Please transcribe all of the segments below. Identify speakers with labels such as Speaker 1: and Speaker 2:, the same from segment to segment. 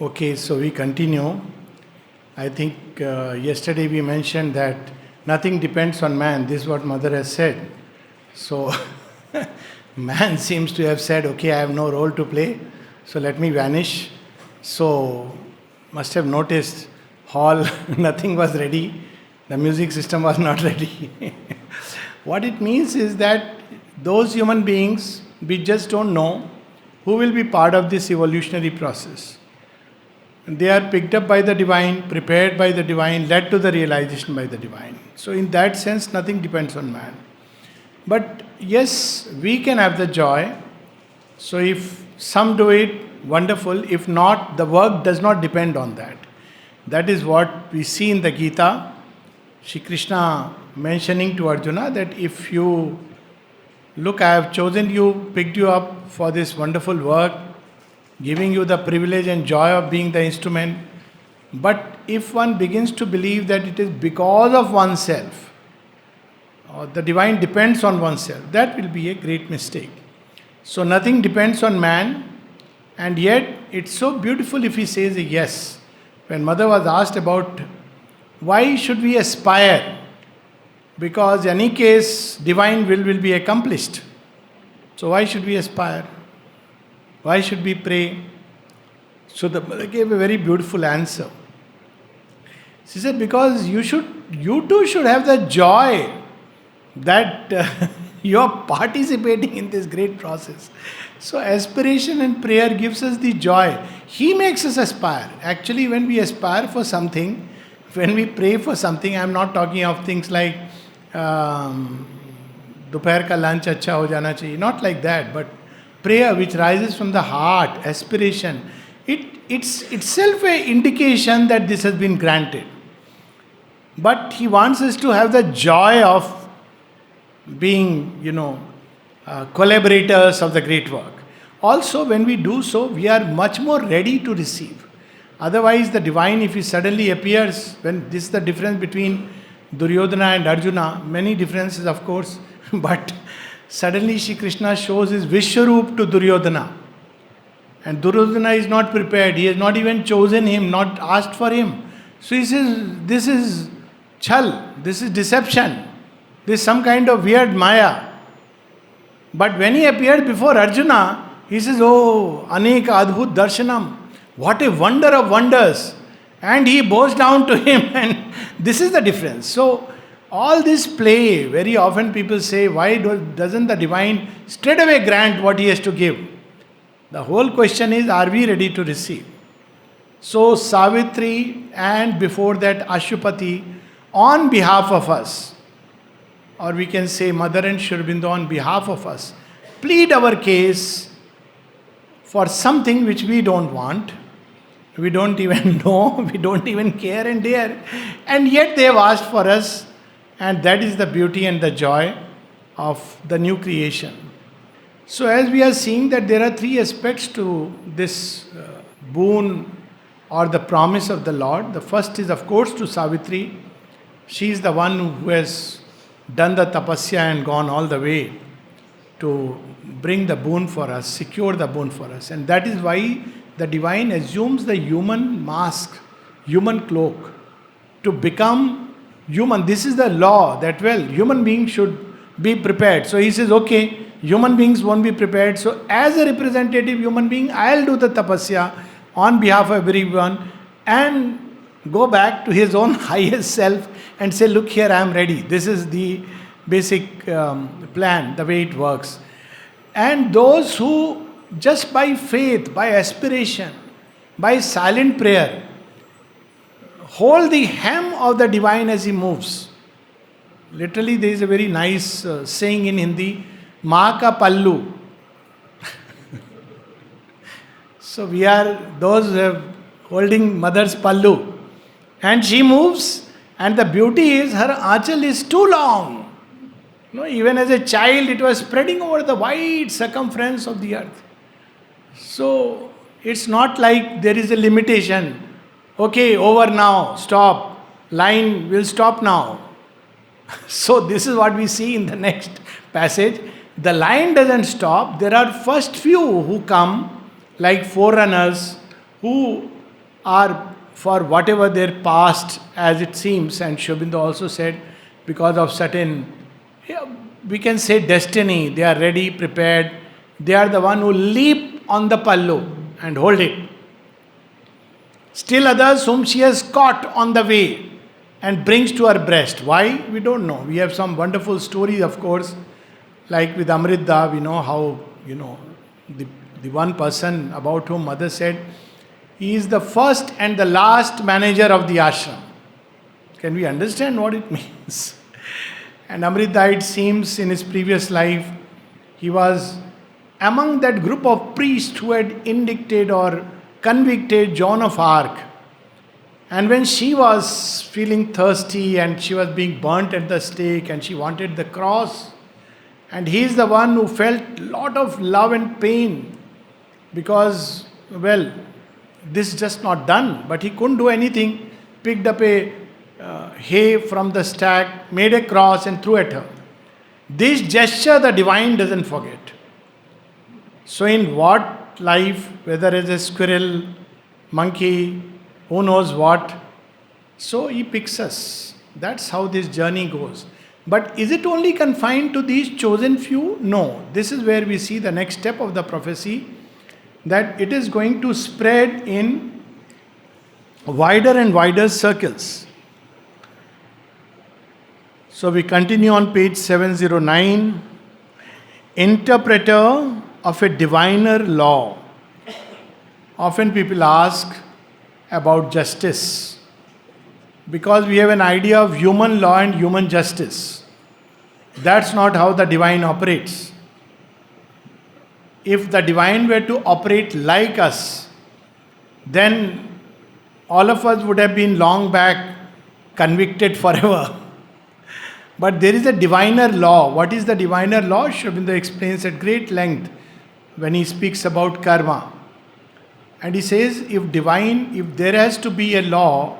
Speaker 1: Okay, so we continue. I think yesterday we mentioned that nothing depends on man. This is what Mother has said. So man seems to have said, okay, I have no role to play, so let me vanish. So must have noticed hall, nothing was ready. The music system was not ready. What it means is that those human beings, we just don't know who will be part of this evolutionary process. They are picked up by the divine, prepared by the divine, led to the realization by the divine. So, in that sense, nothing depends on man. But yes, we can have the joy. So, if some do it, wonderful. If not, the work does not depend on that. That is what we see in the Gita. Shri Krishna mentioning to Arjuna that if you look, I have chosen you, picked you up for this wonderful work, giving you the privilege and joy of being the instrument. But if one begins to believe that it is because of oneself, or the divine depends on oneself, that will be a great mistake. So nothing depends on man, and yet it's so beautiful if he says a yes. When Mother was asked about why should we aspire, because in any case divine will be accomplished. So why should we aspire? Why should we pray? So the Mother gave a very beautiful answer. She said, because you too should have the joy that you are participating in this great process. So aspiration and prayer gives us the joy. He makes us aspire. Actually, when we aspire for something, when we pray for something, I am not talking of things like दोपहर का lunch अच्छा हो जाना चाहिए, not like that, but prayer which rises from the heart, aspiration, it's itself an indication that this has been granted. But he wants us to have the joy of being, collaborators of the great work. Also, when we do so, we are much more ready to receive. Otherwise, the divine, if he suddenly appears, when this is the difference between Duryodhana and Arjuna, many differences of course, but suddenly Shri Krishna shows his Vishwaroop to Duryodhana. And Duryodhana is not prepared. He has not even chosen him, not asked for him. So he says, this is chal, this is deception. This is some kind of weird maya. But when he appeared before Arjuna, he says, oh, Aneka Adbhut Darshanam. What a wonder of wonders. And he bows down to him, and this is the difference. So all this play, very often people say, why doesn't the divine straight away grant what he has to give? The whole question is, are we ready to receive? So Savitri and before that Ashupati, on behalf of us, or we can say Mother and Sri Aurobindo on behalf of us, plead our case for something which we don't want, we don't even know, we don't even care and dare, and yet they have asked for us. And that is the beauty and the joy of the new creation. So as we are seeing that there are three aspects to this boon or the promise of the Lord. The first is of course to Savitri. She is the one who has done the tapasya and gone all the way to bring the boon for us, secure the boon for us. And that is why the divine assumes the human mask, human cloak, to become human. This is the law that, human beings should be prepared. So he says, okay, human beings won't be prepared. So as a representative human being, I'll do the tapasya on behalf of everyone and go back to his own highest self and say, look here, I am ready. This is the basic plan, the way it works. And those who just by faith, by aspiration, by silent prayer, hold the hem of the divine as he moves. Literally, there is a very nice saying in Hindi, Maa ka pallu. So we are those who are holding Mother's pallu. And she moves, and the beauty is her aanchal is too long. Even as a child, it was spreading over the wide circumference of the earth. So it's not like there is a limitation. Okay, over now, stop. Line will stop now. So this is what we see in the next passage. The line doesn't stop. There are first few who come, like forerunners, who are for whatever their past, as it seems, and Shobindu also said, because of certain, yeah, we can say destiny, they are ready, prepared. They are the one who leap on the pallu and hold it. Still others whom she has caught on the way and brings to her breast. Why? We don't know. We have some wonderful stories, of course, like with Amrita, we know how, the one person about whom mother said, he is the first and the last manager of the ashram. Can we understand what it means? And Amrita, it seems, in his previous life, he was among that group of priests who had indicted or convicted Joan of Arc. And when she was feeling thirsty and she was being burnt at the stake and she wanted the cross, and he is the one who felt a lot of love and pain because, well, this is just not done. But he couldn't do anything. Picked up a hay from the stack, made a cross and threw at her. This gesture the divine doesn't forget. So in what life, whether as a squirrel, monkey, who knows what, so he picks us. That's how this journey goes. But is it only confined to these chosen few? No. This is where we see the next step of the prophecy, that it is going to spread in wider and wider circles. So we continue on page 709. Interpreter of a diviner law. Often people ask about justice because we have an idea of human law and human justice. That's not how the divine operates. If the divine were to operate like us, then all of us would have been long back convicted forever. But there is a diviner law. What is the diviner law? Shobindu explains at great length when he speaks about karma. And he says, if there has to be a law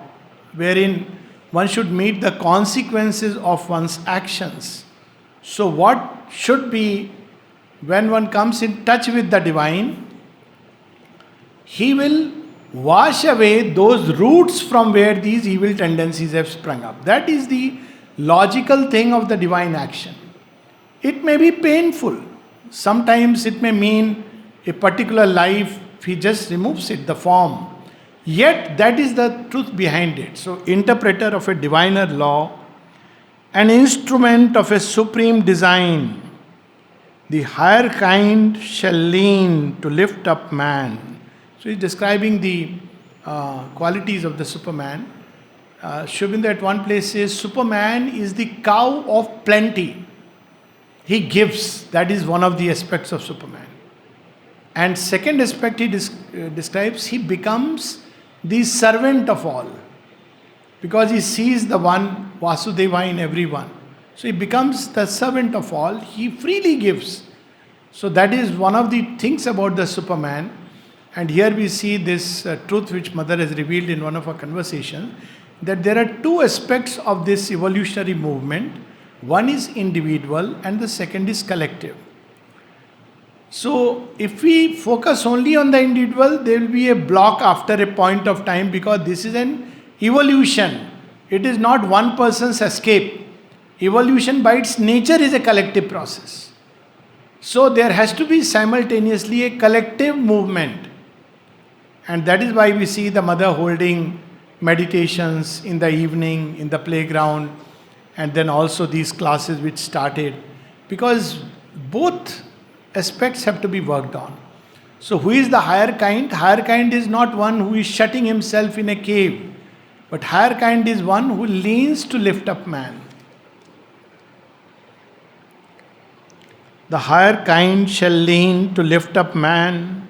Speaker 1: wherein one should meet the consequences of one's actions. So what should be, when one comes in touch with the divine, he will wash away those roots from where these evil tendencies have sprung up. That is the logical thing of the divine action. It may be painful. Sometimes it may mean a particular life, he just removes it, the form. Yet that is the truth behind it. So, interpreter of a diviner law, an instrument of a supreme design, the higher kind shall lean to lift up man. So he's describing the qualities of the Superman. Shobindu at one place says, Superman is the cow of plenty. He gives. That is one of the aspects of Superman. And second aspect he describes, he becomes the servant of all. Because he sees the one, Vasudeva, in everyone. So he becomes the servant of all. He freely gives. So that is one of the things about the Superman. And here we see this truth which Mother has revealed in one of our conversations, that there are two aspects of this evolutionary movement. One is individual and the second is collective. So if we focus only on the individual, there will be a block after a point of time because this is an evolution. It is not one person's escape. Evolution by its nature is a collective process. So there has to be simultaneously a collective movement. And that is why we see the mother holding meditations in the evening, in the playground, and then also these classes which started. Because both aspects have to be worked on. So who is the higher kind? Higher kind is not one who is shutting himself in a cave. But higher kind is one who leans to lift up man. The higher kind shall lean to lift up man.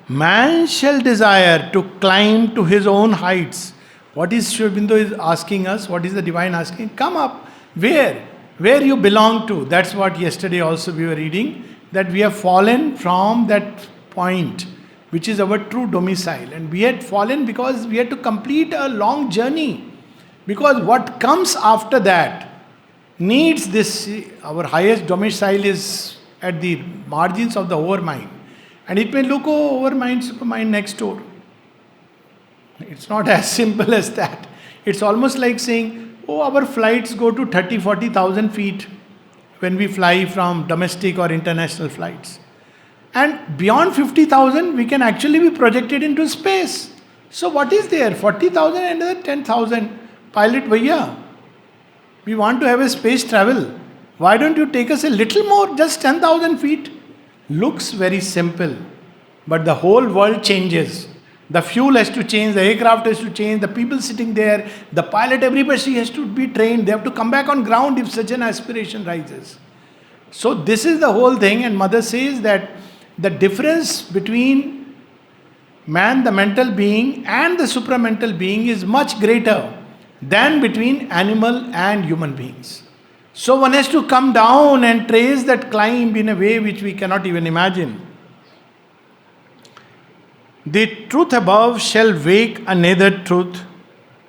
Speaker 1: Man shall desire to climb to his own heights. What is Shobindu is asking us? What is the divine asking? Come up. Where? Where you belong to. That's what yesterday also we were reading. That we have fallen from that point, which is our true domicile. And we had fallen because we had to complete a long journey. Because what comes after that needs this. Our highest domicile is at the margins of the overmind. And it may look, overmind, supermind next door. It's not as simple as that. It's almost like saying, oh, our flights go to 30, 40,000 feet when we fly from domestic or international flights. And beyond 50,000, we can actually be projected into space. So what is there? 40,000 and another 10,000. Pilot Bhaiya, we want to have a space travel. Why don't you take us a little more, just 10,000 feet? Looks very simple, but the whole world changes. The fuel has to change, the aircraft has to change, the people sitting there, the pilot, everybody has to be trained. They have to come back on ground if such an aspiration rises. So this is the whole thing, and Mother says that the difference between man, the mental being, and the supramental being is much greater than between animal and human beings. So one has to come down and trace that climb in a way which we cannot even imagine. The truth above shall wake a nether truth,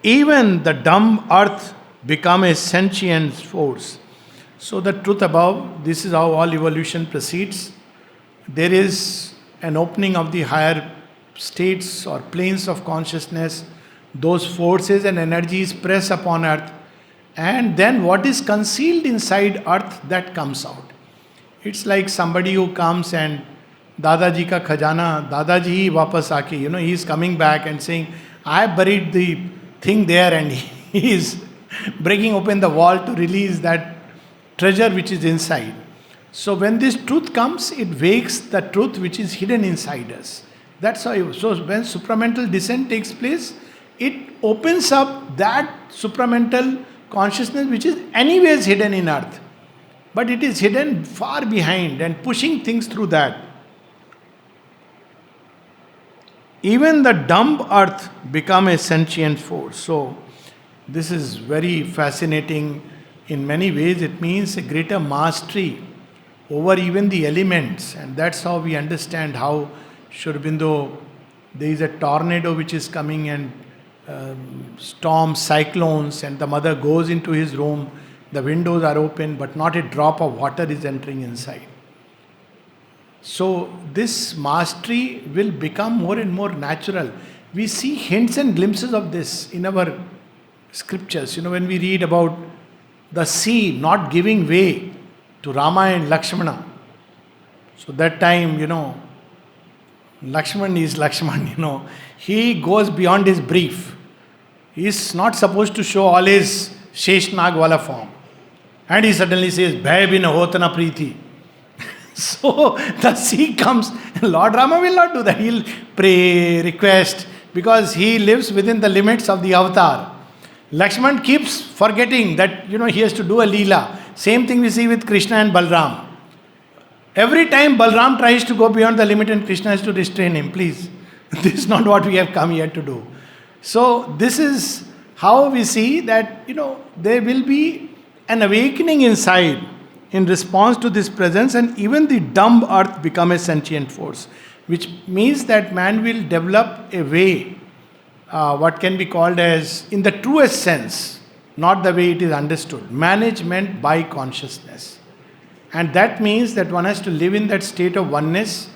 Speaker 1: even the dumb earth become a sentient force. So the truth above, this is how all evolution proceeds. There is an opening of the higher states or planes of consciousness. Those forces and energies press upon earth, and then what is concealed inside earth, that comes out. It's like somebody who comes and Dadaji ka khajana, Dadaji hi wapas aake, he is coming back and saying, I have buried the thing there, and he is breaking open the wall to release that treasure which is inside. So when this truth comes, it wakes the truth which is hidden inside us. That's how. So when supramental descent takes place, it opens up that supramental consciousness which is anyways hidden in earth. But it is hidden far behind and pushing things through that. Even the dumb earth become a sentient force. So this is very fascinating in many ways. It means a greater mastery over even the elements, and that's how we understand how Sri Aurobindo, there is a tornado which is coming and storms, cyclones, and the mother goes into his room, the windows are open, but not a drop of water is entering inside. So this mastery will become more and more natural. We see hints and glimpses of this in our scriptures. When we read about the sea not giving way to Rama and Lakshmana. So that time, Lakshman is Lakshman, he goes beyond his brief. He is not supposed to show all his Sheshnag wala form. And he suddenly says, Bhai bin hotana preeti. So the sea comes. Lord Rama will not do that. He'll pray, request, because he lives within the limits of the avatar. Lakshman keeps forgetting that, he has to do a leela. Same thing we see with Krishna and Balram. Every time Balram tries to go beyond the limit and Krishna has to restrain him. Please, this is not what we have come here to do. So this is how we see that, there will be an awakening inside in response to this presence, and even the dumb earth become a sentient force, which means that man will develop a way, what can be called as, in the truest sense, not the way it is understood, management by consciousness. And that means that one has to live in that state of oneness,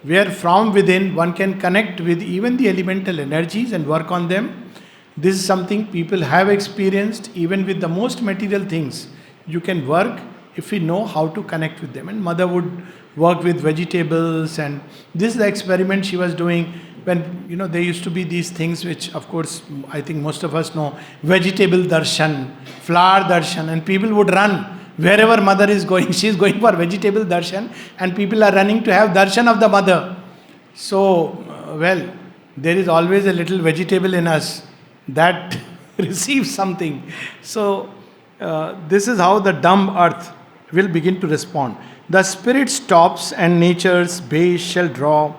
Speaker 1: where from within one can connect with even the elemental energies and work on them. This is something people have experienced even with the most material things. You can work if we know how to connect with them. And mother would work with vegetables, and this is the experiment she was doing when, there used to be these things which, of course, I think most of us know, vegetable darshan, flower darshan, and people would run wherever mother is going. She is going for vegetable darshan, and people are running to have darshan of the mother. So, there is always a little vegetable in us that receives something. So, this is how the dumb earth will begin to respond. The spirit stops, and nature's base shall draw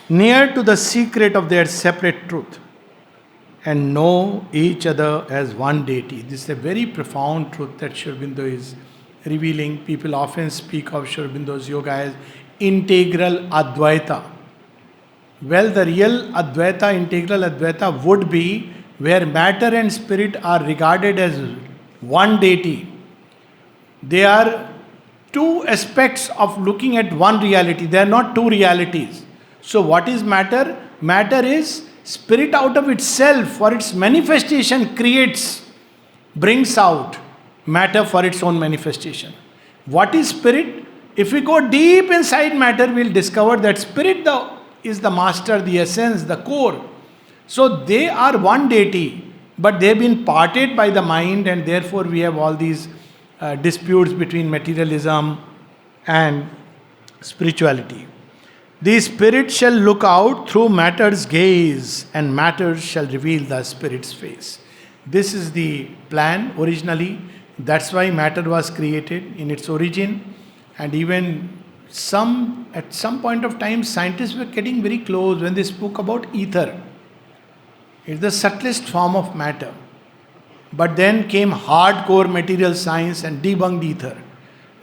Speaker 1: near to the secret of their separate truth and know each other as one deity. This is a very profound truth that Sri Aurobindo is revealing. People often speak of Sri Aurobindo's yoga as integral Advaita. Well, the real Advaita, integral Advaita would be where matter and spirit are regarded as one deity. They are two aspects of looking at one reality. They are not two realities. So what is matter? Matter is Spirit out of itself, for its manifestation, brings out matter for its own manifestation. What is spirit? If we go deep inside matter, we'll discover that spirit is the master, the essence, the core. So they are one deity, but they've been parted by the mind, and therefore we have all these disputes between materialism and spirituality. The spirit shall look out through matter's gaze, and matter shall reveal the spirit's face. This is the plan originally. That's why matter was created in its origin. And even at some point of time, scientists were getting very close when they spoke about ether. It's the subtlest form of matter. But then came hardcore material science and debunked ether.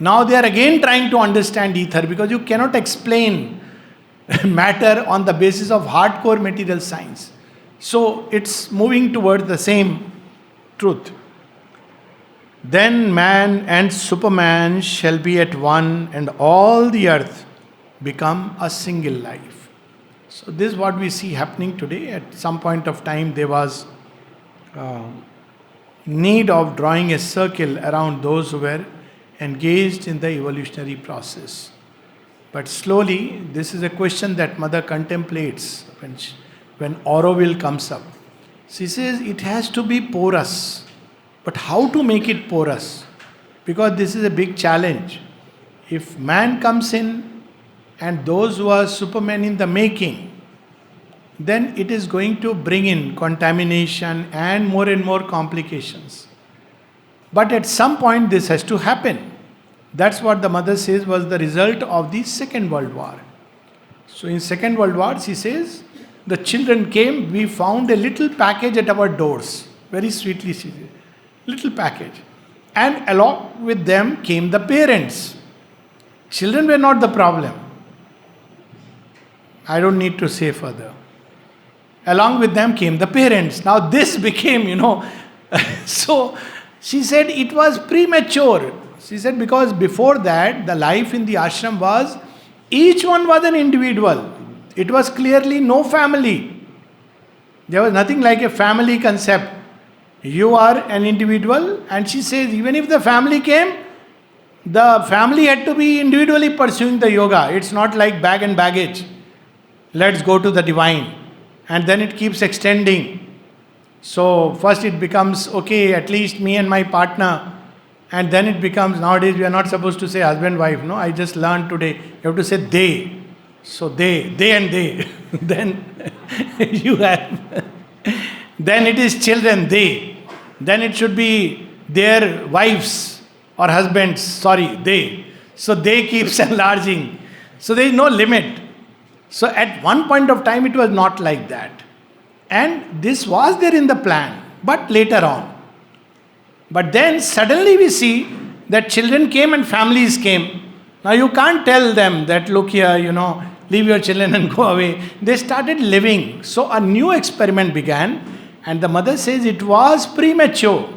Speaker 1: Now they are again trying to understand ether, because you cannot explain matter on the basis of hardcore material science. So it's moving towards the same truth. Then man and Superman shall be at one, and all the earth become a single life. So this is what we see happening today. At some point of time there was need of drawing a circle around those who were engaged in the evolutionary process. But slowly, this is a question that Mother contemplates when Auroville comes up. She says it has to be porous. But how to make it porous? Because this is a big challenge. If man comes in and those who are Supermen in the making, then it is going to bring in contamination and more complications. But at some point this has to happen. That's what the Mother says was the result of the Second World War. So in Second World War, she says, the children came, we found a little package at our doors. Very sweetly she said, little package. And along with them came the parents. Children were not the problem. I don't need to say further. Along with them came the parents. Now this became, so she said it was premature. She said because before that, the life in the ashram was, each one was an individual. It was clearly no family. There was nothing like a family concept. You are an individual, and she says even if the family came, the family had to be individually pursuing the yoga. It's not like bag and baggage. Let's go to the divine. And then it keeps extending. So first it becomes, okay, at least me and my partner. And then it becomes, nowadays we are not supposed to say husband, wife. No, I just learned today. You have to say they. So they and they. Then you have. Then it is children, they. Then it should be their wives or husbands, they. So they keeps enlarging. So there is no limit. So at one point of time it was not like that. And this was there in the plan, but later on. But then suddenly we see that children came and families came. Now you can't tell them that look here, leave your children and go away. They started living. So a new experiment began. And the Mother says it was premature.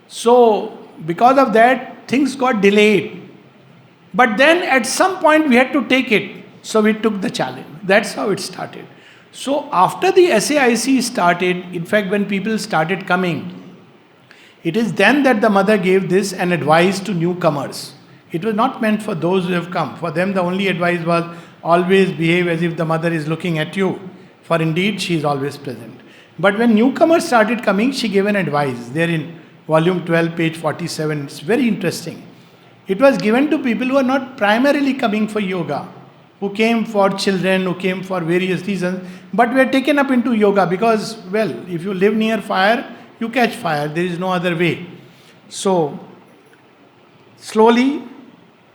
Speaker 1: So, because of that, things got delayed. But then at some point we had to take it. So we took the challenge. That's how it started. So after the SAIC started, in fact when people started coming, it is then that the Mother gave this an advice to newcomers. It was not meant for those who have come. For them the only advice was always behave as if the Mother is looking at you. For indeed she is always present. But when newcomers started coming, she gave an advice. There in volume 12, page 47. It's very interesting. It was given to people who are not primarily coming for yoga, who came for children, who came for various reasons, but were taken up into yoga because, if you live near fire, you catch fire. There is no other way. So, slowly,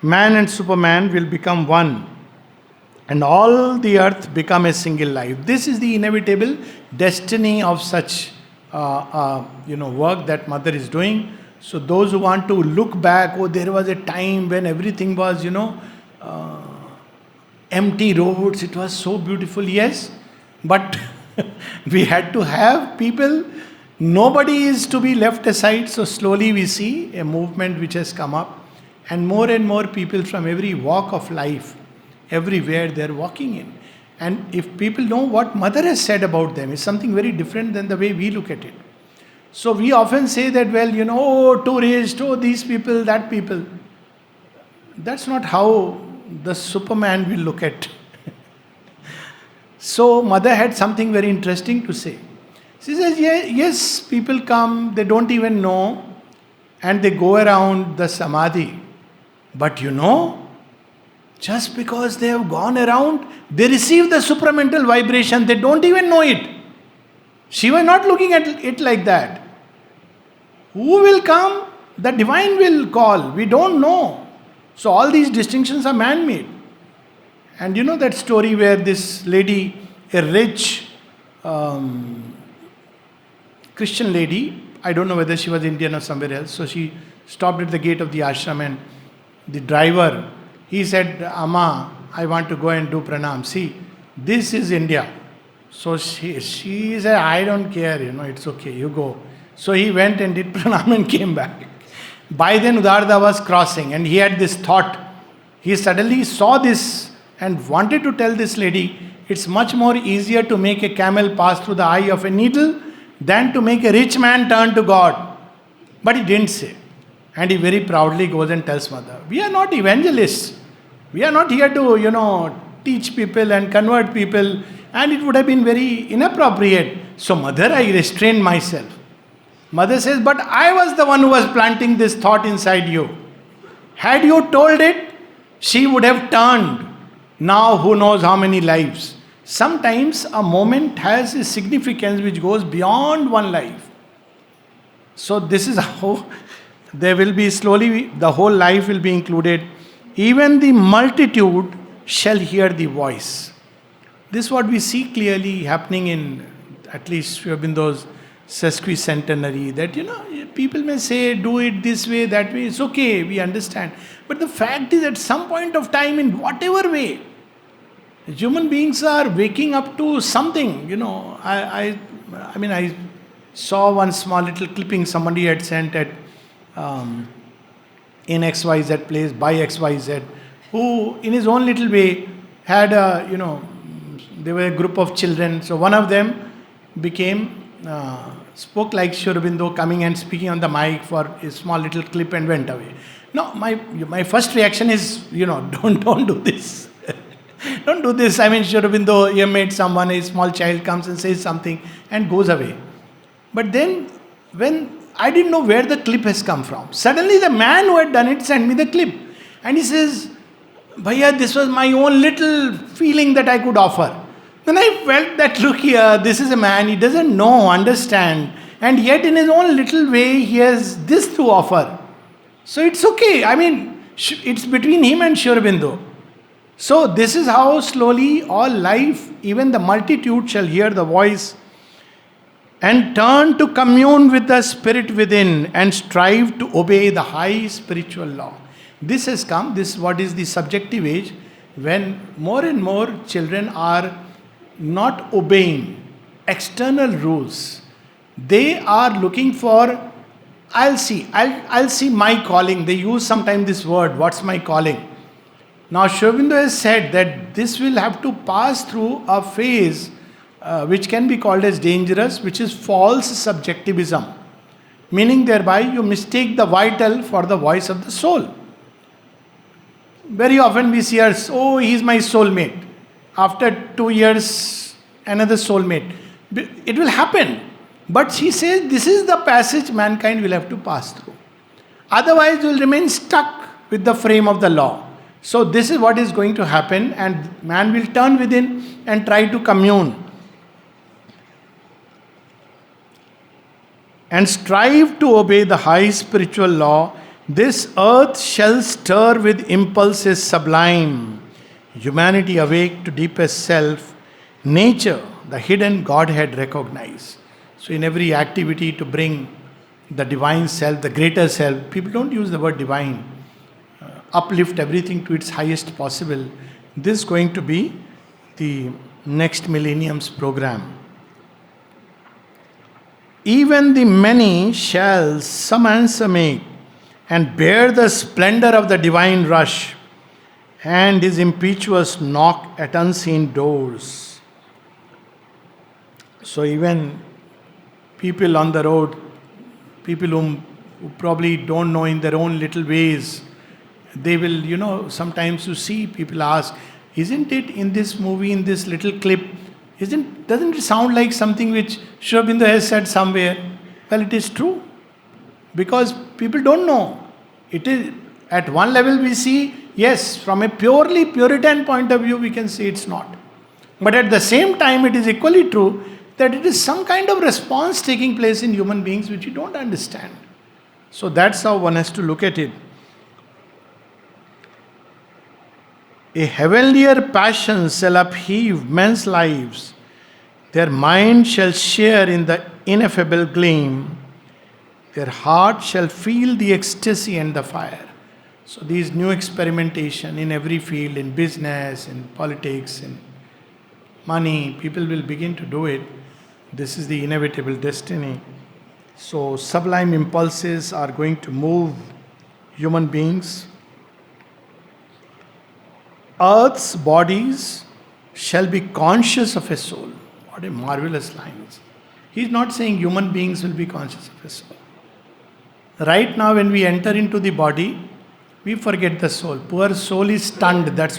Speaker 1: man and Superman will become one. And all the earth become a single life. This is the inevitable destiny of such, work that Mother is doing. So those who want to look back, there was a time when everything was, empty roads. It was so beautiful. Yes, but we had to have people. Nobody is to be left aside. So slowly we see a movement which has come up, and more people from every walk of life. Everywhere they are walking in. And if people know what mother has said about them, it's something very different than the way we look at it. So we often say that, well, oh, tourist, oh, these people, that people. That's not how the Superman will look at. So mother had something very interesting to say. She says, yes, people come, they don't even know, and they go around the samadhi. But just because they have gone around, they receive the supramental vibration, they don't even know it. She was not looking at it like that. Who will come? The divine will call. We don't know. So all these distinctions are man-made. And that story where this lady, a rich Christian lady, I don't know whether she was Indian or somewhere else, so she stopped at the gate of the ashram, and the driver, he said, Amma, I want to go and do pranam. See, this is India. So she said, I don't care, it's okay, you go. So he went and did pranam and came back. By then Udarda was crossing, and he had this thought. He suddenly saw this and wanted to tell this lady, it's much more easier to make a camel pass through the eye of a needle than to make a rich man turn to God. But he didn't say. And he very proudly goes and tells mother, we are not evangelists. We are not here to, teach people and convert people. And it would have been very inappropriate. So mother, I restrained myself. Mother says, but I was the one who was planting this thought inside you. Had you told it, she would have turned. Now who knows how many lives. Sometimes a moment has a significance which goes beyond one life. So this is how there will be slowly, the whole life will be included. Even the multitude shall hear the voice. This is what we see clearly happening in, at least Sri Aurobindo's sesquicentenary, that people may say, do it this way, that way, it's okay, we understand. But the fact is, at some point of time, in whatever way, human beings are waking up to something. I saw one small little clipping somebody had sent at in XYZ place by XYZ, who in his own little way had they were a group of children. So one of them spoke like Sri Aurobindo, coming and speaking on the mic for a small little clip and went away. No, my first reaction is, don't do this. Don't do this. Sri Aurobindo, you made someone, a small child comes and says something and goes away. But then, when I didn't know where the clip has come from, suddenly the man who had done it sent me the clip. And he says, Bhaiya, this was my own little feeling that I could offer. Then I felt that, look here, this is a man, he doesn't know, understand. And yet in his own little way, he has this to offer. So it's okay. It's between him and Sri Aurobindo. So this is how slowly all life, even the multitude shall hear the voice and turn to commune with the spirit within and strive to obey the high spiritual law. This has come, this is what is the subjective age, when more and more children are not obeying external rules. They are looking for, I'll see my calling. They use sometimes this word, what's my calling? Now Sri Aurobindo has said that this will have to pass through a phase which can be called as dangerous, which is false subjectivism. Meaning thereby you mistake the vital for the voice of the soul. Very often we see us, oh, he is my soulmate. After 2 years, another soulmate. It will happen. But she says this is the passage mankind will have to pass through. Otherwise you will remain stuck with the frame of the law. So this is what is going to happen, and man will turn within and try to commune. And strive to obey the high spiritual law. This earth shall stir with impulses sublime. Humanity awake to deepest self. Nature, the hidden Godhead recognize. So in every activity to bring the divine self, the greater self, people don't use the word divine. Uplift everything to its highest possible. This is going to be the next millennium's program. Even the many shall some answer make and bear the splendor of the divine rush. and his impetuous knock at unseen doors. So even people on the road, people who probably don't know in their own little ways, they will, sometimes you see people ask, isn't it in this movie, in this little clip, doesn't it sound like something which Sri Aurobindo has said somewhere? Well, it is true. Because people don't know. It is, at one level we see, yes, from a purely Puritan point of view, we can say it's not. But at the same time, it is equally true that it is some kind of response taking place in human beings which we don't understand. So that's how one has to look at it. A heavenlier passion shall upheave men's lives. Their mind shall share in the ineffable gleam. Their heart shall feel the ecstasy and the fire. So these new experimentation in every field, in business, in politics, in money, people will begin to do it. This is the inevitable destiny. So sublime impulses are going to move human beings. Earth's bodies shall be conscious of a soul. What a marvelous line. He's not saying human beings will be conscious of a soul. Right now when we enter into the body, we forget the soul. Poor soul is stunned. That's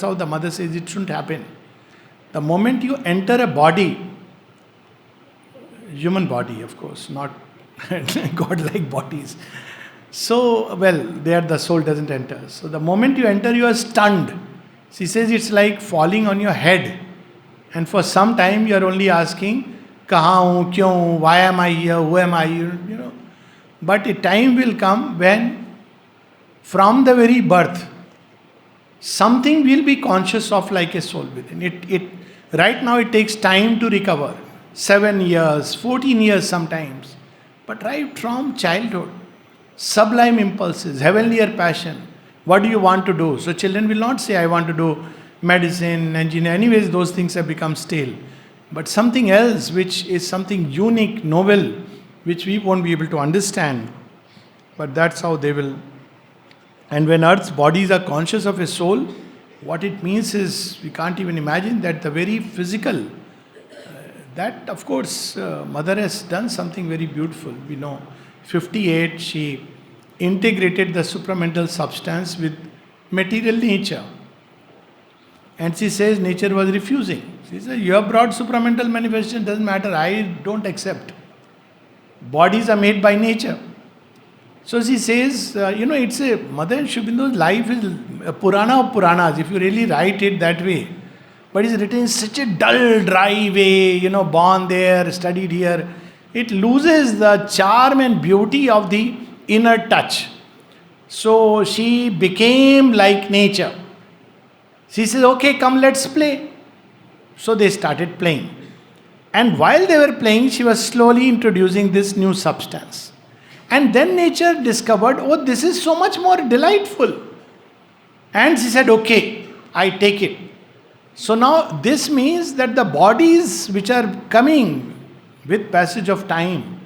Speaker 1: how the mother says it shouldn't happen. The moment you enter a body, human body of course, not God-like bodies. So, there the soul doesn't enter. So the moment you enter, you are stunned. She says it's like falling on your head. And for some time you are only asking, kaha hu, kyun, why am I here, who am I, But a time will come when from the very birth, something will be conscious of like a soul within. Right now it takes time to recover. 7 years, 14 years sometimes. But right from childhood, sublime impulses, heavenlier passion. What do you want to do? So children will not say, I want to do medicine, engineer. Anyways, those things have become stale. But something else, which is something unique, novel, which we won't be able to understand. But that's how they will. And when Earth's bodies are conscious of a soul, what it means is, we can't even imagine that the very physical, that of course, Mother has done something very beautiful. We know, 58, she integrated the supramental substance with material nature. And she says nature was refusing. She says, you have brought supramental manifestation, doesn't matter, I don't accept. Bodies are made by nature. So she says, it's a Mother Sri Aurobindo's life is a Purana of Puranas, if you really write it that way. But it's written in such a dull, dry way, born there, studied here. It loses the charm and beauty of the inner touch. So she became like nature. She says, okay, come, let's play. So they started playing. And while they were playing, she was slowly introducing this new substance. And then nature discovered, oh, this is so much more delightful. And she said, okay, I take it. So now this means that the bodies which are coming with passage of time,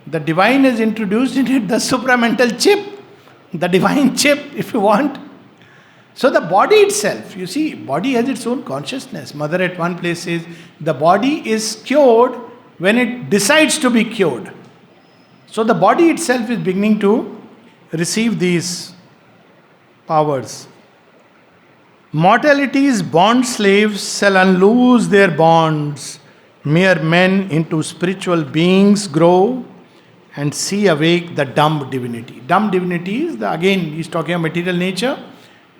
Speaker 1: the divine has introduced in it the supramental chip, the divine chip, if you want. So the body itself, you see, body has its own consciousness. Mother at one place says, the body is cured when it decides to be cured. So the body itself is beginning to receive these powers. Mortality's bond slaves shall unloose their bonds. Mere men into spiritual beings grow and see awake the dumb divinity. Dumb divinity is, again, he's talking of material nature.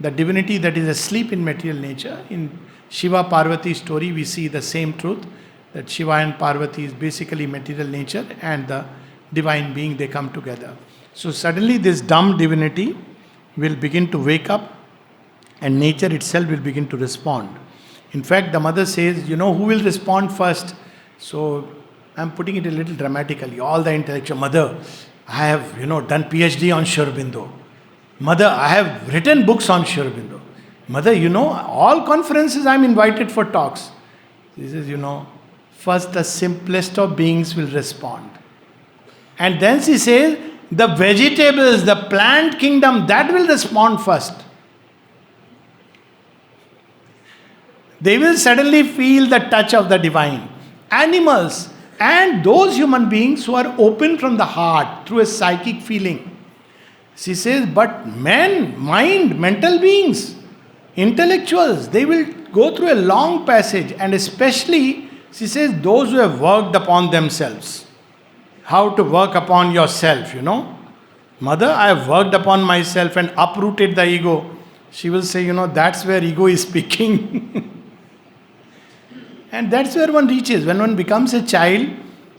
Speaker 1: The divinity that is asleep in material nature. In Shiva Parvati story, we see the same truth, that Shiva and Parvati is basically material nature and the divine being, they come together. So suddenly this dumb divinity will begin to wake up and nature itself will begin to respond. In fact, the mother says, who will respond first? So I'm putting it a little dramatically. All the intellectual, Mother, I have, done PhD on Sri Aurobindo. Mother, I have written books on Sri Aurobindo. Mother, all conferences I'm invited for talks. She says, first the simplest of beings will respond. And then she says, the vegetables, the plant kingdom, that will respond first. They will suddenly feel the touch of the divine. Animals and those human beings who are open from the heart through a psychic feeling. She says, but mental beings, intellectuals, they will go through a long passage, and especially, she says, those who have worked upon themselves. How to work upon yourself, Mother, I have worked upon myself and uprooted the ego. She will say, that's where ego is speaking. And that's where one reaches. When one becomes a child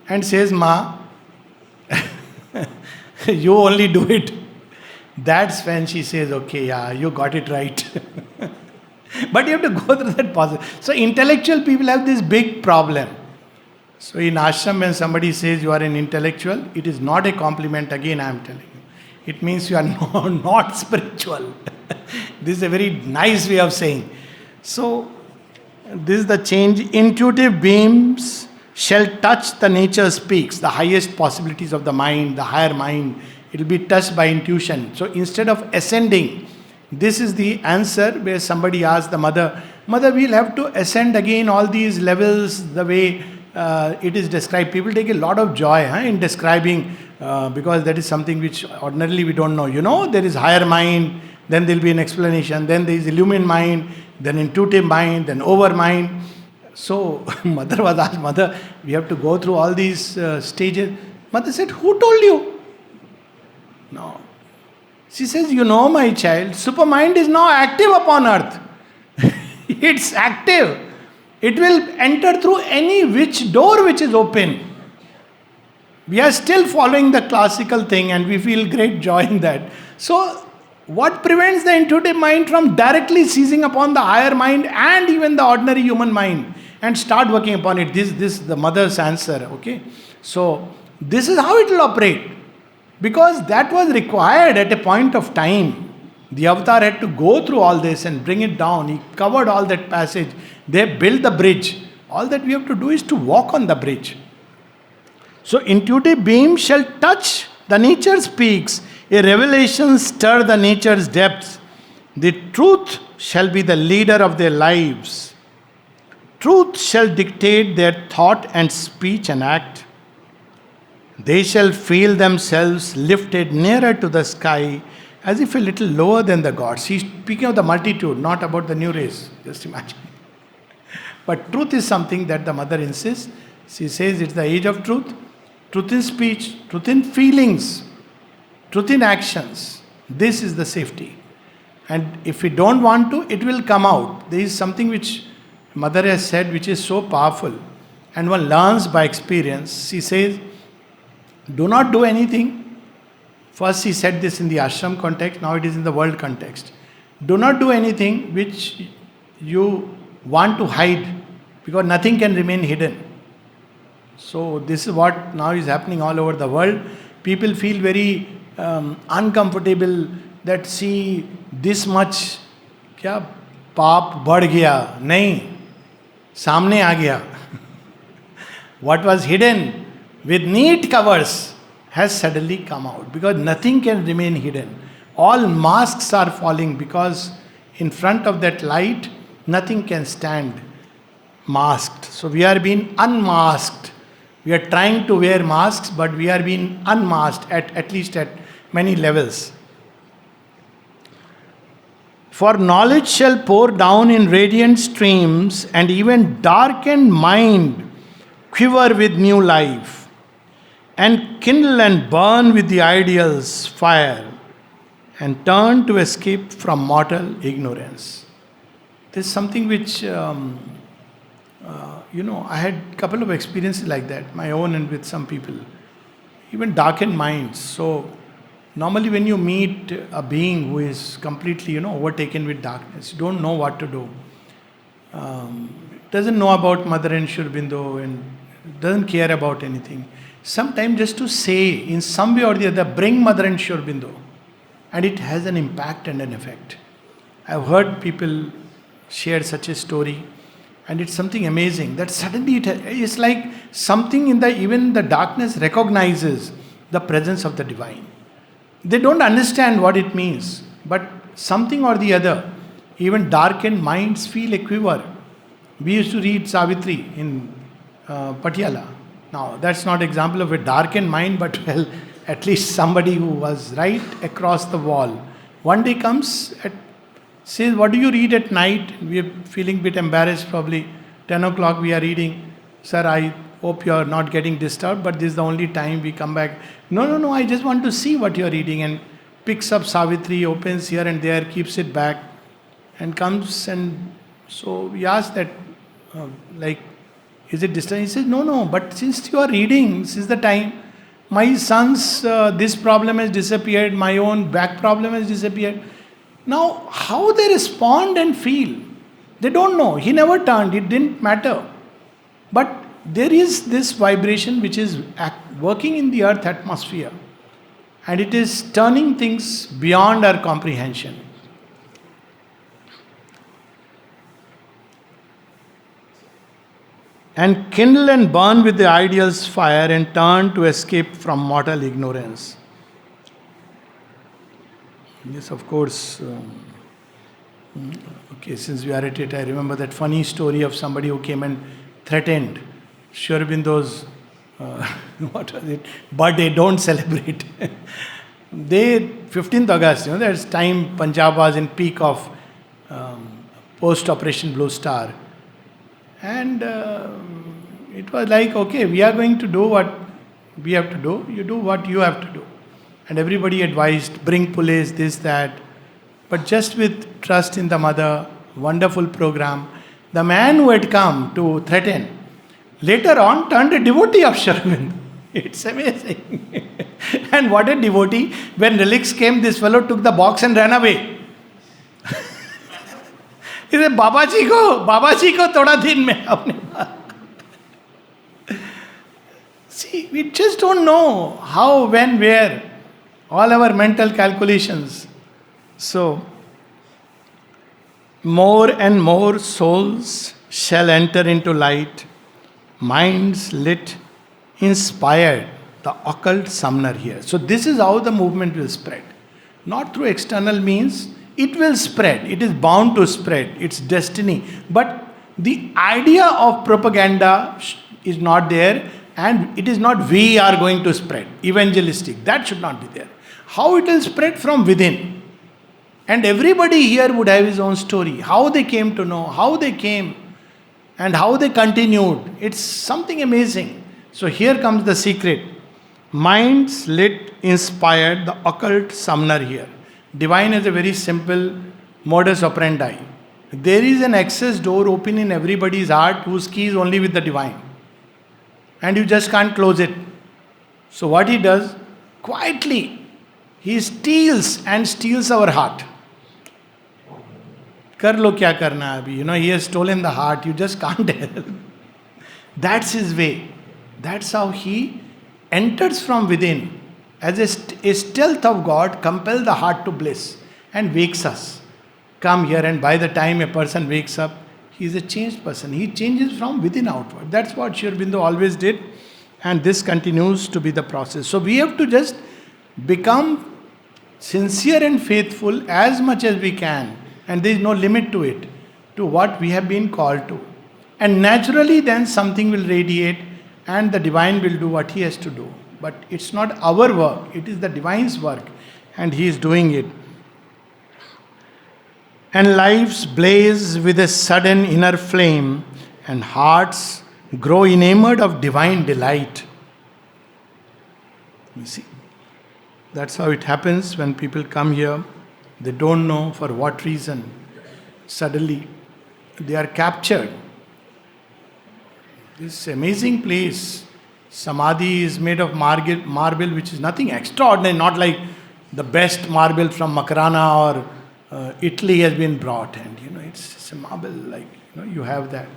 Speaker 1: and says, Ma, you only do it. That's when she says, okay, yeah, you got it right. But you have to go through that process. So intellectual people have this big problem. So in ashram, when somebody says you are an intellectual, it is not a compliment. Again, I am telling you. It means you are not spiritual. This is a very nice way of saying. So this is the change. Intuitive beams shall touch the nature's peaks, the highest possibilities of the mind, the higher mind. It will be touched by intuition. So instead of ascending, this is the answer where somebody asked the mother, Mother, we'll have to ascend again all these levels the way it is described. People take a lot of joy in describing because that is something which ordinarily we don't know. There is higher mind, then there will be an explanation, then there is illumined mind, then intuitive mind, then over mind. So mother was asked, Mother, we have to go through all these stages. Mother said, who told you? No. She says, my child, supermind is now active upon earth. It's active. It will enter through any which door which is open. We are still following the classical thing and we feel great joy in that. So, what prevents the intuitive mind from directly seizing upon the higher mind and even the ordinary human mind and start working upon it? This is the mother's answer, okay? So, this is how it will operate. Because that was required at a point of time. The avatar had to go through all this and bring it down. He covered all that passage. They built the bridge. All that we have to do is to walk on the bridge. So intuitive beam shall touch the nature's peaks. A revelation stir the nature's depths. The truth shall be the leader of their lives. Truth shall dictate their thought and speech and act. They shall feel themselves lifted nearer to the sky as if a little lower than the gods. She's speaking of the multitude, not about the new race. Just imagine. But truth is something that the mother insists. She says it's the age of truth. Truth in speech, truth in feelings, truth in actions. This is the safety. And if we don't want to, it will come out. There is something which mother has said which is so powerful. And one learns by experience. She says, do not do anything. First she said this in the ashram context, now it is in the world context. Do not do anything which you want to hide, because nothing can remain hidden. So this is what now is happening all over the world. People feel very uncomfortable that see this much क्या पाप बढ़ गया, नहीं, सामने आ गया. What was hidden with neat covers has suddenly come out, because nothing can remain hidden. All masks are falling, because in front of that light nothing can stand masked. So we are being unmasked. We are trying to wear masks, but we are being unmasked at least at many levels. For knowledge shall pour down in radiant streams, and even darkened mind quiver with new life, and kindle and burn with the ideal's fire, and turn to escape from mortal ignorance. This is something which, I had a couple of experiences like that, my own and with some people. Even darkened minds. So, normally when you meet a being who is completely, overtaken with darkness, don't know what to do. Doesn't know about Mother and Shri Aurobindo and doesn't care about anything. Sometimes just to say in some way or the other, bring Mother and Shri Aurobindo, and it has an impact and an effect. I've heard people share such a story, and it's something amazing that suddenly it's like something in even the darkness recognizes the presence of the divine. They don't understand what it means, but something or the other, even darkened minds feel a quiver. We used to read Savitri in Patiala. Now, that's not example of a darkened mind, but well, at least somebody who was right across the wall. One day comes, says, "What do you read at night?" We are feeling a bit embarrassed, probably 10 o'clock we are reading. "Sir, I hope you are not getting disturbed, but this is the only time we come back." "No, no, no, I just want to see what you are reading." And picks up Savitri, opens here and there, keeps it back, and comes. And so we ask that, like, is it disturbing? He says, "No, no, but since you are reading, since the time, my son's this problem has disappeared, my own back problem has disappeared." Now, how they respond and feel, they don't know. He never turned, it didn't matter. But there is this vibration which is working in the earth atmosphere, and it is turning things beyond our comprehension. And kindle and burn with the ideal's fire and turn to escape from mortal ignorance. Yes, of course. Okay, since we are at it, I remember that funny story of somebody who came and threatened Sri Aurobindo's what was it? Birthday, don't celebrate. They, 15th August, that's time Punjab was in peak of post-Operation Blue Star. And it was like, okay, we are going to do what we have to do, you do what you have to do. And everybody advised, bring police, this, that. But just with trust in the mother, wonderful program, the man who had come to threaten, later on turned a devotee of Sri Aurobindo. It's amazing. And what a devotee. When relics came, this fellow took the box and ran away. He said, Baba ji ko thoda din mein apne baat." See, we just don't know how, when, where. All our mental calculations. So, more and more souls shall enter into light, minds lit, inspired, the occult summoner here. So this is how the movement will spread. Not through external means, it will spread. It is bound to spread. It's destiny. But the idea of propaganda is not there, and it is not we are going to spread. Evangelistic, that should not be there. How it will spread? From within. And everybody here would have his own story. How they came to know, how they came, and how they continued. It's something amazing. So here comes the secret. Minds lit, inspired, the occult summoner here. Divine is a very simple modus operandi. There is an access door open in everybody's heart whose key is only with the divine. And you just can't close it. So what he does? Quietly, he steals our heart. Kar lo kya karna hai abhi. He has stolen the heart. You just can't help. That's his way. That's how he enters from within. As a stealth of God, compel the heart to bliss and wakes us. Come here, and by the time a person wakes up, he is a changed person. He changes from within outward. That's what Sri Aurobindo always did, and this continues to be the process. So we have to just become sincere and faithful as much as we can, and there is no limit to it, to what we have been called to. And naturally then something will radiate, and the divine will do what he has to do. But it's not our work, it is the divine's work, and he is doing it. And lives blaze with a sudden inner flame, and hearts grow enamored of divine delight. You see, that's how it happens when people come here. They don't know for what reason. Suddenly, they are captured. This amazing place, Samadhi, is made of marble, which is nothing extraordinary, not like the best marble from Makarana or Italy has been brought. And it's a marble, like you have that.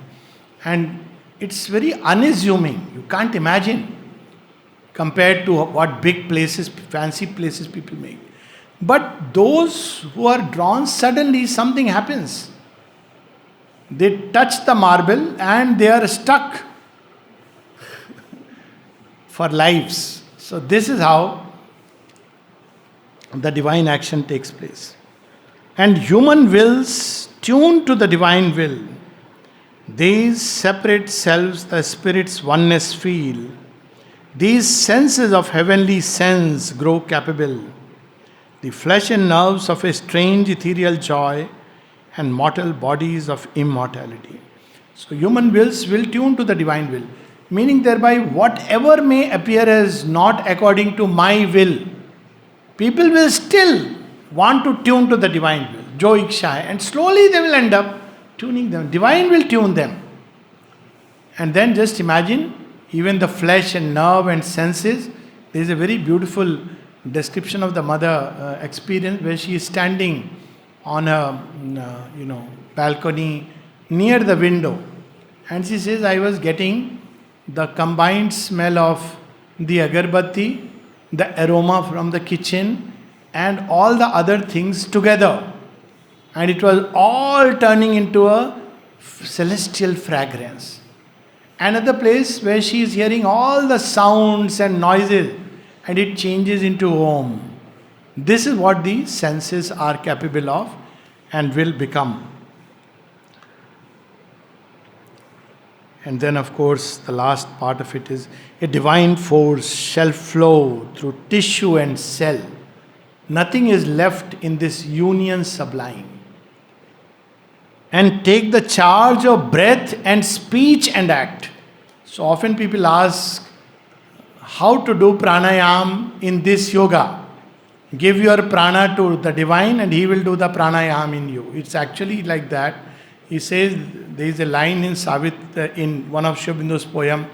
Speaker 1: And it's very unassuming. You can't imagine compared to what big places, fancy places people make. But those who are drawn, suddenly something happens. They touch the marble and they are stuck for lives. So this is how the divine action takes place. And human wills tuned to the divine will These separate selves the spirit's oneness feel. These senses of heavenly sense grow capable. The flesh and nerves of a strange ethereal joy and mortal bodies of immortality. So human wills will tune to the divine will, meaning thereby whatever may appear as not according to my will, people will still want to tune to the divine will, Jo Iksha, and slowly they will end up tuning them. Divine will tune them. And then just imagine, even the flesh and nerve and senses, there is a very beautiful description of the mother experience where she is standing on a balcony near the window, and she says, I was getting the combined smell of the agarbatti, the aroma from the kitchen, and all the other things together, and it was all turning into a celestial fragrance. Another place where she is hearing all the sounds and noises, and it changes into Om. This is what the senses are capable of and will become. And then, of course, the last part of it is a divine force shall flow through tissue and cell. Nothing is left in this union sublime. And take the charge of breath and speech and act. So often people ask how to do pranayam in this yoga. Give your prana to the divine and he will do the pranayam in you. It's actually like that. He says, there is a line in Savitri, in one of Sri Aurobindo's poem,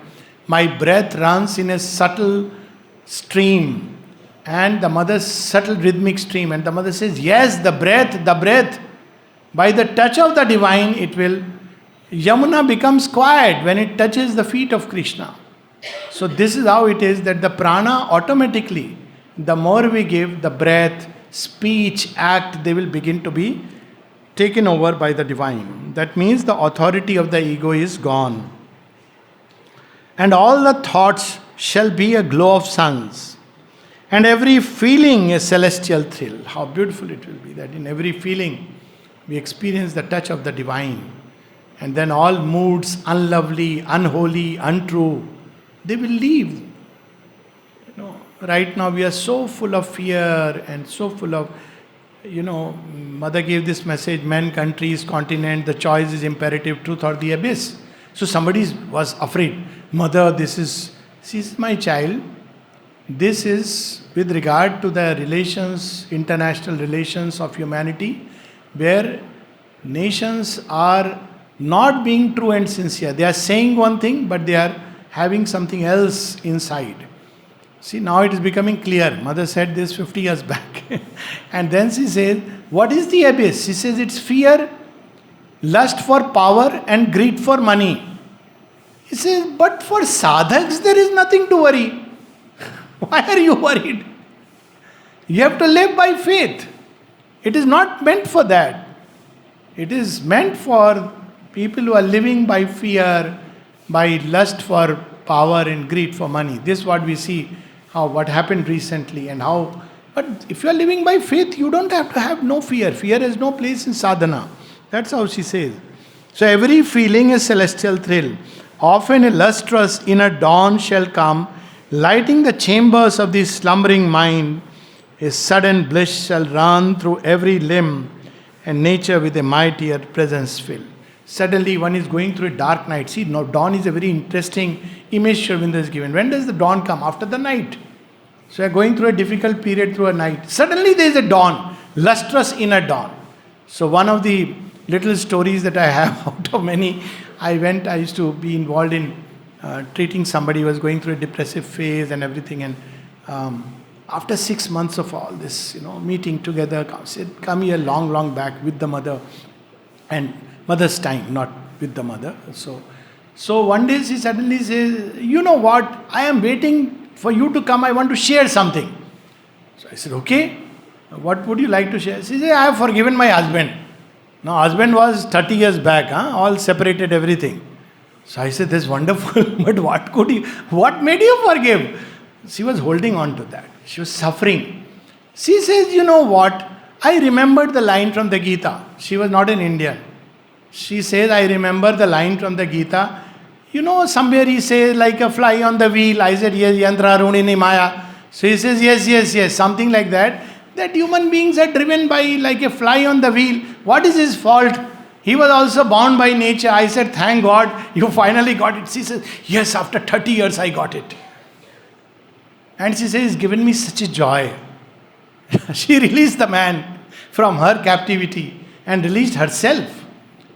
Speaker 1: my breath runs in a subtle stream, and the mother's subtle rhythmic stream, and the mother says, yes, the breath, by the touch of the divine, it will, Yamuna becomes quiet when it touches the feet of Krishna. So this is how it is that the prana automatically, the more we give, the breath, speech, act, they will begin to be taken over by the divine. That means the authority of the ego is gone. And all the thoughts shall be a glow of suns. And every feeling a celestial thrill. How beautiful it will be that in every feeling we experience the touch of the divine. And then all moods, unlovely, unholy, untrue, they will leave. Right now we are so full of fear and so full of, Mother gave this message, men, countries, continent, the choice is imperative, truth or the abyss. So somebody was afraid. Mother, she's my child. This is with regard to the relations, international relations of humanity, where nations are not being true and sincere. They are saying one thing, but they are having something else inside. See, now it is becoming clear. Mother said this 50 years back. And then she says, what is the abyss? She says it's fear, lust for power and greed for money. He says, but for sadhaks there is nothing to worry. Why are you worried? You have to live by faith. It is not meant for that. It is meant for people who are living by fear, by lust for power and greed for money. This is what we see, what happened recently and how. But if you are living by faith, you don't have to have no fear. Fear has no place in sadhana. That's how she says. So every feeling is celestial thrill. Often a lustrous inner dawn shall come, lighting the chambers of the slumbering mind. A sudden bliss shall run through every limb, and nature with a mightier presence fill. Suddenly one is going through a dark night. See, now dawn is a very interesting image Sri Aurobindo has given. When does the dawn come? After the night. So you are going through a difficult period through a night. Suddenly there is a dawn, lustrous inner dawn. So one of the little stories that I have out of many, I used to be involved in treating somebody who was going through a depressive phase and everything. And after 6 months of all this, meeting together, said, come here long back with the mother. And mother's time, not with the mother. So one day she suddenly says, you know what, I am waiting for you to come, I want to share something. So I said, okay, what would you like to share? She said, I have forgiven my husband. Now husband was 30 years back, all separated everything. So I said, that's wonderful, but what made you forgive? She was holding on to that. She was suffering. She says, you know what, I remembered the line from the Gita. She was not an Indian. She says, I remember the line from the Gita. Somewhere he says, like a fly on the wheel. I said, yes, yantra runini maya. So he says, yes, something like that. That human beings are driven by like a fly on the wheel. What is his fault? He was also bound by nature. I said, thank God, you finally got it. She says, yes, after 30 years I got it. And she says, it's given me such a joy. She released the man from her captivity and released herself.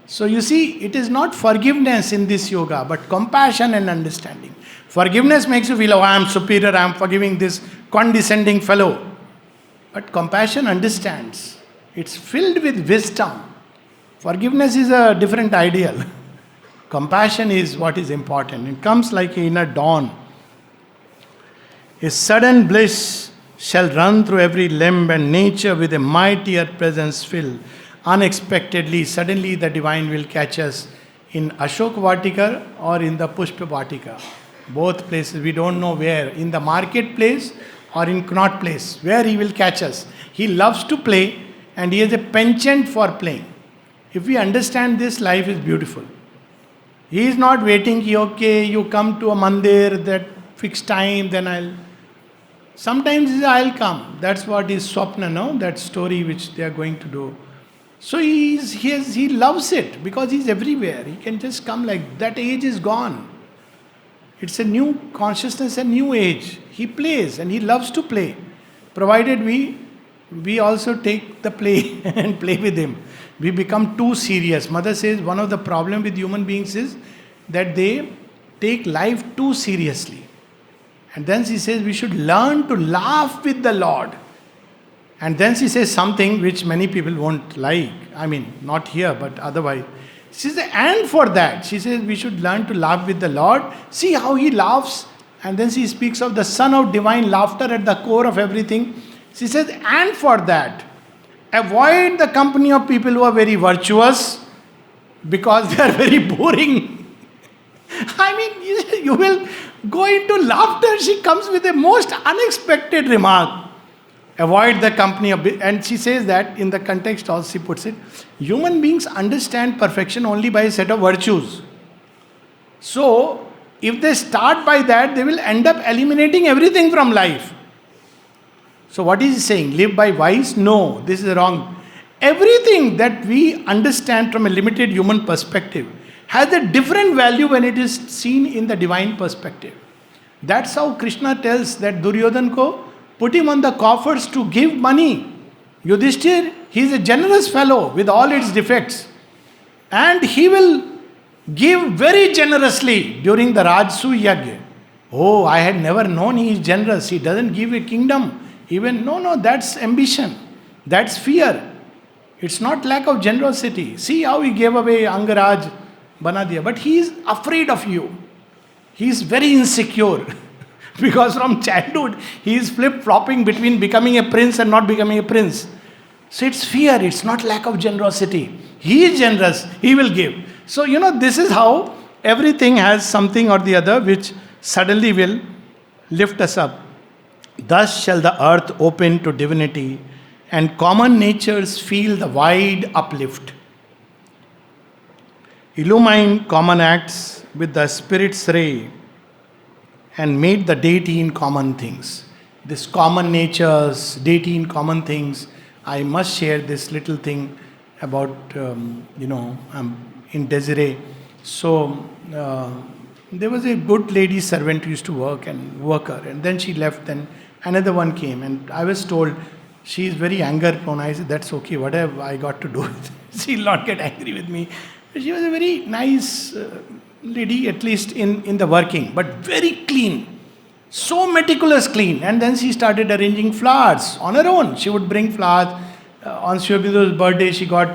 Speaker 1: So you see, it is not forgiveness in this yoga, but compassion and understanding. Forgiveness makes you feel, oh, I am superior, I am forgiving this condescending fellow. But compassion understands. It's filled with wisdom. Forgiveness is a different ideal. Compassion is what is important. It comes like an inner dawn. A sudden bliss shall run through every limb, and nature with a mightier presence fill. Unexpectedly, suddenly the divine will catch us in Ashok Vatika or in the Pushpa Vatika. Both places, we don't know where. In the marketplace or in Connaught Place, where he will catch us. He loves to play and he has a penchant for playing. If we understand this, life is beautiful. He is not waiting, okay, you come to a mandir, that fixed time, then I'll... Sometimes he says, I'll come. That's what is Swapna, no? That story which they are going to do. So he loves it because he's everywhere. He can just come like that. Age is gone. It's a new consciousness, a new age. He plays and he loves to play. Provided we also take the play and play with him. We become too serious. Mother says one of the problem with human beings is that they take life too seriously. And then she says we should learn to laugh with the Lord. And then she says something which many people won't like. I mean, not here, but otherwise. She says, and for that, she says we should learn to laugh with the Lord. See how he laughs. And then she speaks of the son of divine laughter at the core of everything. She says, and for that, avoid the company of people who are very virtuous because they are very boring. I mean, you will go into laughter. She comes with a most unexpected remark. Avoid the company of... And she says that in the context also she puts it. Human beings understand perfection only by a set of virtues. So, if they start by that, they will end up eliminating everything from life. So what is he saying? Live by vice? No, this is wrong. Everything that we understand from a limited human perspective has a different value when it is seen in the divine perspective. That's how Krishna tells that Duryodhan ko put him on the coffers to give money. Yudhishthir, he is a generous fellow with all its defects. And he will give very generously during the Rajsu Yagya. Oh, I had never known he is generous. He doesn't give a kingdom. Even, no, that's ambition. That's fear. It's not lack of generosity. See how he gave away Angaraj Banadiya. But he is afraid of you. He is very insecure. Because from childhood, he is flip-flopping between becoming a prince and not becoming a prince. So it's fear, it's not lack of generosity. He is generous, he will give. So, this is how everything has something or the other which suddenly will lift us up. Thus shall the earth open to divinity and common natures feel the wide uplift. Illumine common acts with the Spirit's ray and made the deity in common things. This common natures, deity in common things. I must share this little thing about, in Desiree. So, there was a good lady servant who used to work and worker. And then she left, then another one came. And I was told, she is very anger prone. I said, that's okay, whatever I got to do with it. She'll not get angry with me. She was a very nice lady, at least in the working, but very clean. So meticulous clean. And then she started arranging flowers on her own. She would bring flowers. On Sri Aurobindo's birthday, she got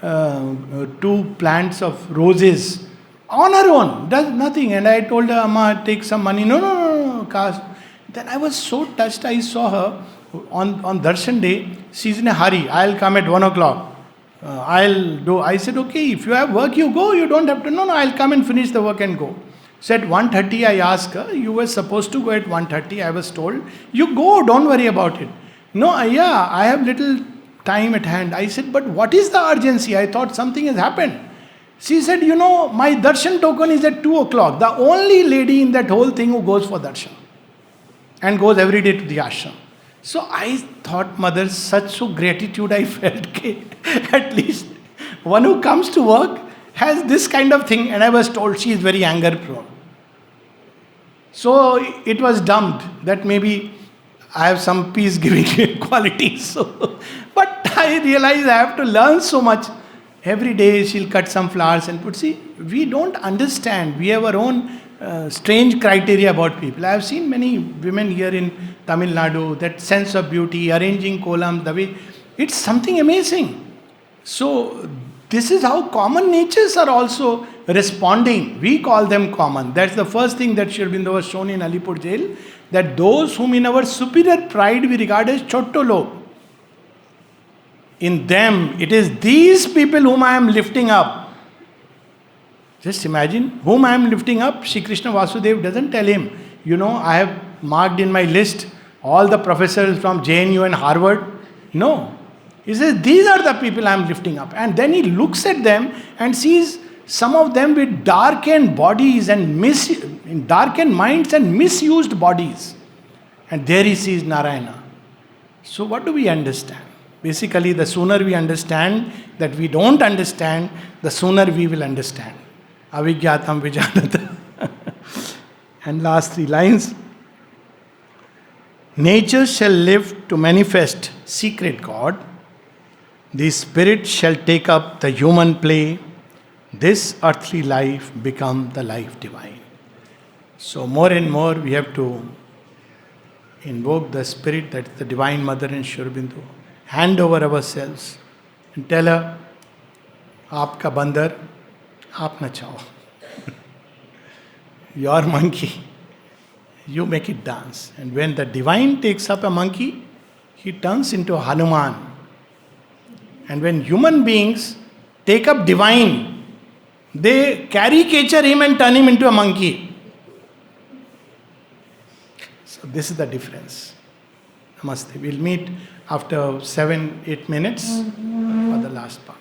Speaker 1: 2 plants of roses on her own. Does nothing. And I told her, Amma, take some money. No, cast. Then I was so touched. I saw her on Darshan day. She's in a hurry. I'll come at 1 o'clock. I'll do. I said, okay, if you have work, you go. You don't have to. No, I'll come and finish the work and go. So at 1:30, I asked her, you were supposed to go at 1:30. I was told, you go, don't worry about it. No, I have little time at hand. I said, but what is the urgency? I thought something has happened. She said, my darshan token is at 2 o'clock. The only lady in that whole thing who goes for darshan and goes every day to the ashram. So I thought, mother, such so gratitude I felt. At least one who comes to work has this kind of thing. And I was told she is very anger prone. So it was dumped that maybe I have some peace giving qualities. So, but I realized I have to learn so much. Every day she'll cut some flowers and put. See, we don't understand. We have our own strange criteria about people. I have seen many women here in Tamil Nadu, that sense of beauty, arranging kolam, the way, it's something amazing. So this is how common natures are also responding. We call them common. That's the first thing that Sri Aurobindo was shown in Alipur jail, that those whom in our superior pride we regard as chotto log, in them, it is these people whom I am lifting up. Just imagine, whom I am lifting up. Shri Krishna Vasudev doesn't tell him, I have marked in my list all the professors from JNU and Harvard. No. He says, these are the people I am lifting up. And then he looks at them and sees some of them with darkened bodies and darkened minds and misused bodies. And there he sees Narayana. So what do we understand? Basically, the sooner we understand that we don't understand, the sooner we will understand. Avijñātam vijanata. And last 3 lines. Nature shall live to manifest secret God. The spirit shall take up the human play. This earthly life become the life divine. So more and more we have to invoke the spirit, that's the Divine Mother in Sri Aurobindo. Hand over ourselves and tell her, Aapka bandar, aap nachao. Your monkey, you make it dance. And when the divine takes up a monkey, he turns into a Hanuman. And when human beings take up divine, they caricature him and turn him into a monkey. So this is the difference. Namaste. We'll meet after 7-8 minutes for the last part.